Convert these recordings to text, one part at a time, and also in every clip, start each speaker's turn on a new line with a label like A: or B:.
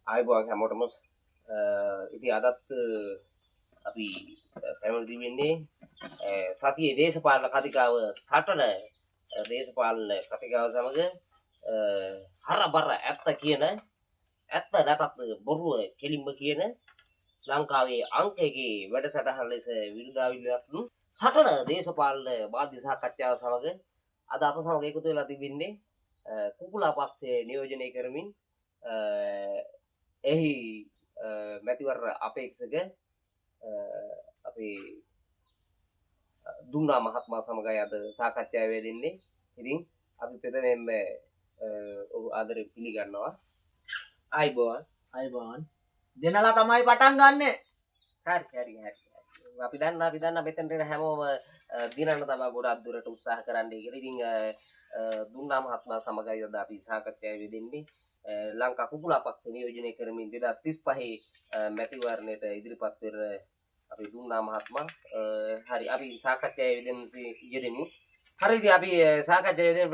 A: ආයිබෝන් හැමෝටම ඉතින් අදත් අපි පැමිණ තිබෙන්නේ සතියේ දේශපාලන කතිකාව සටන දේශපාලන කතිකාව සමග හරබර ඇත්ත කියන ඇත්ත නැතත් බොරුව කෙලින්ම කියන ලංකාවේ අංක එකේ වැඩසටහන ලෙස විරුදාවිල්ලක් සටන දේශපාලන මාධ්‍ය සාකච්ඡාව සමග අද අප සමග එකතු වෙලා තිබෙන්නේ කුකුලා පස්සේ නියෝජනය කරමින් එහි මැතිවර අපේක්ෂක අපේ දුන්නා මහත්මයා සමගයි අද සාකච්ඡාව වෙන්නේ. ඉතින් අපි පෙතනෙන් ඔහු ආදරේ පිළිගන්නවා.
B: අයිබෝන් දෙනලා තමයි පටන් ගන්නෙ.
A: හරි. අපි දන්නා මෙතනට හැමෝම දිනන්න තමයි ගොඩක් දුරට උත්සාහ කරන්නේ කියලා. ඉතින් දුන්නා මහත්මයා සමගයි අද අපි සාකච්ඡාව වෙන්නේ. ලංකා කුකුලා පක්ෂ නියෝජනය කරමින් 2035 මැතිවරණයට ඉදිරිපත් වෙන අපි දුන්නා මහත්මයා. හරි අපි සාකච්ඡාවේ යෙදෙමු. හරි ඉතින් අපි සාකච්ඡාවේ යෙදෙන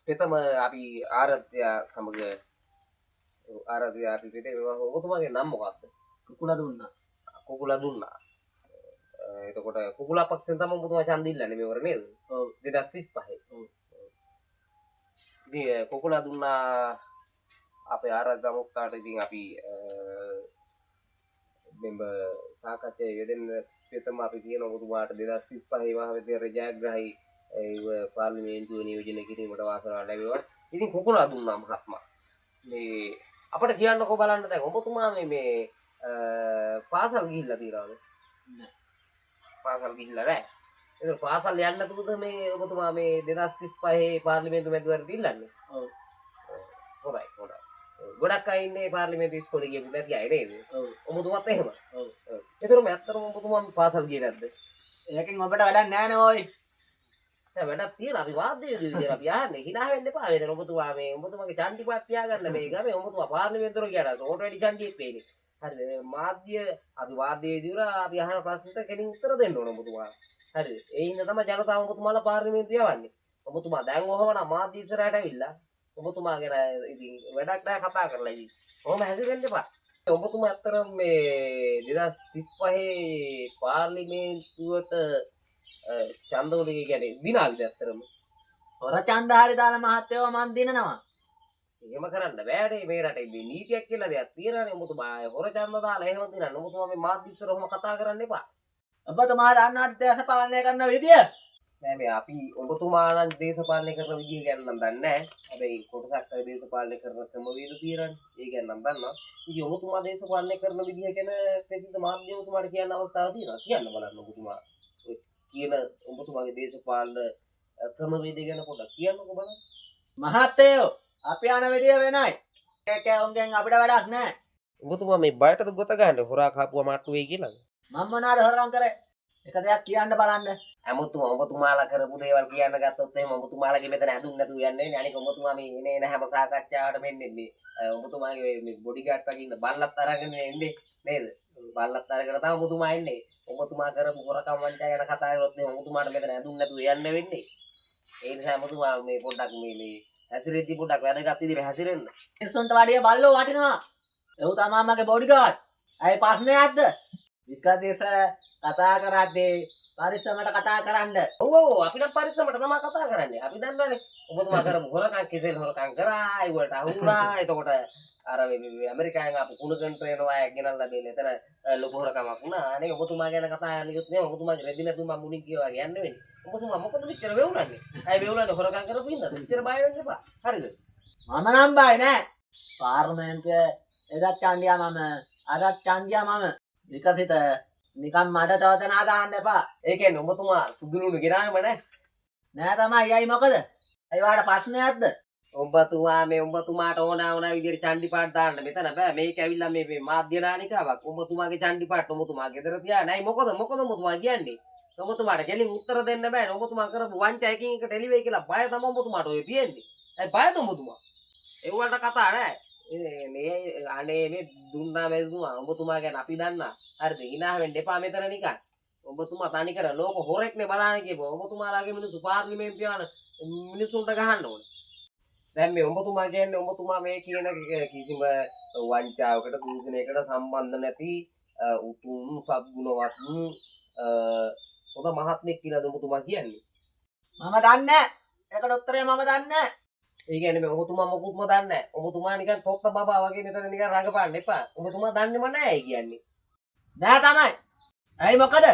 A: ප්‍රථම අපි ආරාධ්‍ය සමග අපි පිටේ ඔබතුමාගේ නම මොකක්ද? කුකුලා දුන්නා. එතකොට කුකුලා පක්ෂෙන් තමයි ඔබතුමා ඡන්ද ඉල්ලන්නේ මේවර නේද? ඔව් 2035. ඔව්. ඉතින් කුකුලා දුන්නා අපේ ආරාධනා මුක්තාට ඉතින් අපි මෙම්බ සාකච්ඡාවේ යෙදෙන්න ප්‍රථම අපි කියන ඔබතුමාට 2035 මහවිද්‍යාලය ජයග්‍රහී පාර්ලිමේන්තුව නියෝජනය කිරීමට වාසනාව ලැබෙනවා. ඉතින් කුකුලා දුන්නා මහත්මයා මේ අපිට කියන්නකෝ බලන්න දැන් ඔබතුමා මේ පාසල් ගිහිල්ලා තියනවද?
B: නෑ.
A: පාසල් ගිහිල්ලා නැහැ. ඒක පාසල් යන්න නැතුවද මේ ඔබතුමා මේ 2035 පාර්ලිමේන්තු මැතිවරණයට ඉල්ලන්නේ?
B: ඔව්.
A: හොඳයි. ගොඩක් අය ඉන්නේ පාර්ලිමේන්තු ඉස්කෝලේ ගියපු නැති අය නේද?
B: ඔව්.
A: ඔබතුමාත් එහෙම?
B: ඔව්.
A: ඒතරම ඇත්තටම ඔබතුමා පාසල් ගියේ නැද්ද?
B: ඒකෙන් ඔබට වැඩක් නැහැ නේ ඔයි.
A: දැන් වැඩක් තියෙනවා අපි වාද්‍ය විදියට අපි අහන්නේ hina වෙන්න එපා. මෙතන ඔබතුමා මේ ඔබතුමාගේ චණ්ඩි පාත් තියාගන්න මේ ගමේ ඔබතුමා පාර්ලිමේන්තුවට ගියාට සෝට වැඩි චණ්ඩියෙක් වෙන්නේ. හරිද? මාධ්‍ය අපි වාද්‍ය විදියට අපි අහන ප්‍රශ්නට කෙලින් උත්තර දෙන්න ඕන ඔබතුමා. හරිද? ඒ හින්දා තමයි ජනතාව ඔබතුමාලා පාර්ලිමේන්තුව යවන්නේ. ඔබතුමා දැන් ඔහොමනම් මාධ්‍ය ඉස්සරහට ඇවිල්ලා ඔබතුමා ගැන ඉතින් වැඩක් නැහැ කතා කරලා ඉතින්. කොහොම හැසිරෙන්න එපා. ඔබතුමා අතරම මේ 2035 පාර්ලිමේන්තුවට ඡන්දවලිය කියන්නේ දිනාවිද අතරම
B: හොර ඡන්ද හරි දාලා මහත්තයෝ මන් දිනනවා.
A: එහෙම කරන්න බෑනේ මේ රටේ මේ නීතියක් කියලා දෙයක් තියෙනවානේ. ඔබතුමා හොර ඡන්ද දාලා එහෙම දිනන්න. ඔබතුමා මේ මාධ්‍ය ඉස්සර ඔහොම කතා කරන්න එපා.
B: ඔබතුමා දන්නවද දේශපාලනය කරන විදිය?
A: නෑ මේ අපි ඔබතුමා නම් දේශපාලනය කරන විදිය ගැන නම් දන්නේ නැහැ. හැබැයි කොටසක් අය දේශපාලනය කරන ක්‍රමවේද තියෙනවානේ. ඒ ගැන නම් දන්නවා. ඉතින් ඔබතුමා දේශපාලනය කරන විදිය ගැන ප්‍රසිද්ධ මාධ්‍ය ඔබතුමාට කියන්න අවස්ථාවක් තියෙනවා. කියන්න බලන්න ඔබතුමා. කියන ඔබතුමාගේ දේශපාලන ක්‍රමවේද ගැන පොඩ්ඩක් කියන්නකෝ බලන්න.
B: මහත්තයෝ අපි යන විදිය වෙනයි. ඒක උන්ගෙන් අපිට වැඩක් නැහැ.
A: ඔබතුමා මේ බයටද ගොත ගන්න හොරා කාපුවා මාට්ටු වෙයි කියලාද?
B: මම මොනවාද හොරගම් කරේ? එක දෙයක් කියන්න බලන්න.
A: හැමතුමා ඔබතුමාලා කරපු දේවල් කියන්න ගත්තොත් එහෙම ඔබතුමාලාගේ මෙතන ඇඳුම් නැතුව යන්නේ නේ. අනික ඔබතුමා මේ එන හැම සාකච්ඡාවකට මෙන්නේ මේ ඔබතුමාගේ මේ බොඩිගාඩ් වගේ ඉන්න බල්ලත් අරගෙන එන්නේ නේද? බල්ලත් අරගෙන තමයි ඔබතුමා එන්නේ. ඔබතුමා කරපු හොරකම් වංචා ගැන කතා කරොත් නේ ඔබතුමාට මෙතන ඇඳුම් නැතුව යන්න වෙන්නේ. ඒ නිසා ඔබතුමා මේ පොඩ්ඩක් මේ හැසිරෙද්දි පොඩ්ඩක් වැදගත් විදිහට හැසිරෙන්න.
B: මිනිස්සුන්ට වැඩිය බල්ලෝ වටිනවා. ඒව තමයි මගේ බොඩිගාඩ්. ඇයි ප්‍රශ්නයක්ද? විකදේශ කතා කරද්දී පරිස්සමට කතා කරන්න.
A: ඔව් අපිට පරිස්සමට තමයි කතා කරන්නේ. අපි දන්නවනේ ඔබතුමා කරපු හොරකම් කෙසෙල් හොරකම් කරා ඒවට අහුරා. එතකොට අර මේ ඇමරිකාවෙන් ආපු කුණකන්ට එනවා ගෙනල්ලා දෙන්න. එතන ලොකු හොරකමක් වුණා. අනේ ඔබතුමා ගැන කතා යන්නේත් නේ. ඔබතුමාගේ රෙදි නැතුව මම මුණින් කියවා යන්නේ වෙන්නේ. ඔබතුමා මොකද මෙච්චර වෙවුලන්නේ? ඇයි වෙවුලන්නේ හොරකම් කරපු හින්දාද? මෙච්චර බය වෙන්න එපා. හරිද?
B: මම නම් බය නෑ. පාර්ලිමේන්තුවේ එදත් ඡන්දියා මම අදත් ඡන්දියා මම. විකසිත නිකන් මට චෝදනා දාන්න එපා.
A: ඒ කියන්නේ ඔබතුමා සුදුලුණු ගෙනාවෙම නෑ.
B: නෑ තමයි. අයයි මොකද? අය වාට ප්‍රශ්නයක්ද?
A: ඔබතුමාට ඕන විදිහට චණ්ඩි පාට දාන්න මෙතන බෑ. මේක ඇවිල්ලා මේ මාධ්‍ය නාලිකාවක්. ඔබතුමාගේ චණ්ඩි පාට ඔබතුමා ගෙදර තියා නෑ. මොකද ඔබතුමා කියන්නේ? ඔබතුමාට කෙලින් උත්තර දෙන්න බෑ. ඔබතුමා කරපු වංචා එකින් එක ටෙලිවෙයි කියලා බය තමයි ඔබතුමාට ඔය තියෙන්නේ. ඇයි බයද ඔබතුමා? ඒ වලට කතා නෑ. මේ අනේ මේ දුන්නා මෙතුමා ඔබතුමා ගැන අපි දන්නා. හරිද? hina වෙන්න එපා මෙතන නිකන්. ඔබතුමා තනි කර ලෝක හොරෙක්නේ බලන්නේ කියපුවා. ඔබතුමාලාගේ මිනිස්සු පාර්ලිමේන්තුව යන මිනිස්සුන්ට ගහන්න ඕනේ. දැන් මේ ඔබතුමා කියන්නේ ඔබතුමා මේ කියන කිසිම වංචාවකට දූෂණයකට සම්බන්ධ නැති උතුම් සත්ගුණවත් හොඳ මහත්මයෙක් කියලාද ඔබතුමා කියන්නේ?
B: මම දන්නේ නැහැ. ඒකට උත්තරේ මම දන්නේ නැහැ.
A: ඒ කියන්නේ මේ ඔබතුමා මොකුත්ම දන්නේ නැහැ. ඔබතුමා නිකන් තොක්ක බබා වගේ මෙතන නිකන් රඟපාන්න එපා. ඔබතුමා දන්නේම නැහැ කියන්නේ.
B: නෑ තමයි. ඇයි මොකද?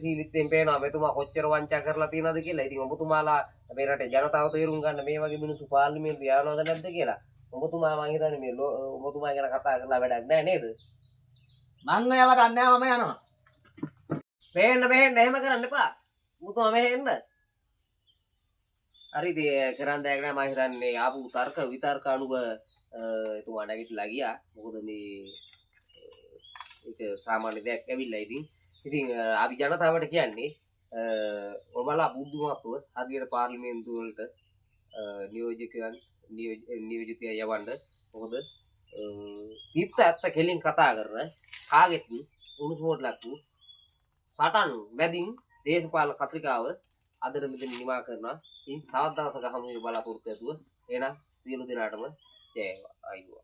A: සීලිත්යෙන් පේනවා මෙතුමා කොච්චර වංචා කරලා තියෙනවද කියලා. ඉතින් ඔබතුමාලා මේ රටේ ජනතාව තේරුම් ගන්න මේ වගේ මිනිස්සු පාර්ලිමේන්තු යවනවද නැද්ද කියලා. ඔබතුමා මං හිතන්නේ මේ ඔබතුමා ගැන කතා කරලා වැඩක් නැහැ නේද?
B: මං ඒව දන්නේ නැහැ මම යනවා.
A: මෙහෙන්න එහෙම කරන්න එපා. ඔබතුමා මෙහෙන්න. හරි ඉතින් කරන් දැක්කම මම හිතන්නේ ආපු තර්ක විතර්ක අනුව එතුමා නැගිටලා ගියා. මොකද මේ ඒක සාමාන්‍ය දෙයක් ඇවිල්ලා ඉතින් අපි ජනතාවට කියන්නේ ඔබලා බුද්ධිමත්ව හරියට පාර්ලිමේන්තු වලට නියෝජිතය යවන්න. මොකද තිත්ත ඇත්ත කෙලින් කතා කරන කාගෙත් උණුසුමට ලක් වූ සටන් මැදින් දේශපාලන කතිකාව අදට මෙතන නිමා කරනවා. ඉතින් තවත් දවසක හමු වෙන බලාපොරොත්තු ඇතුව එහෙනම් සියලු දෙනාටම ජය වේවා.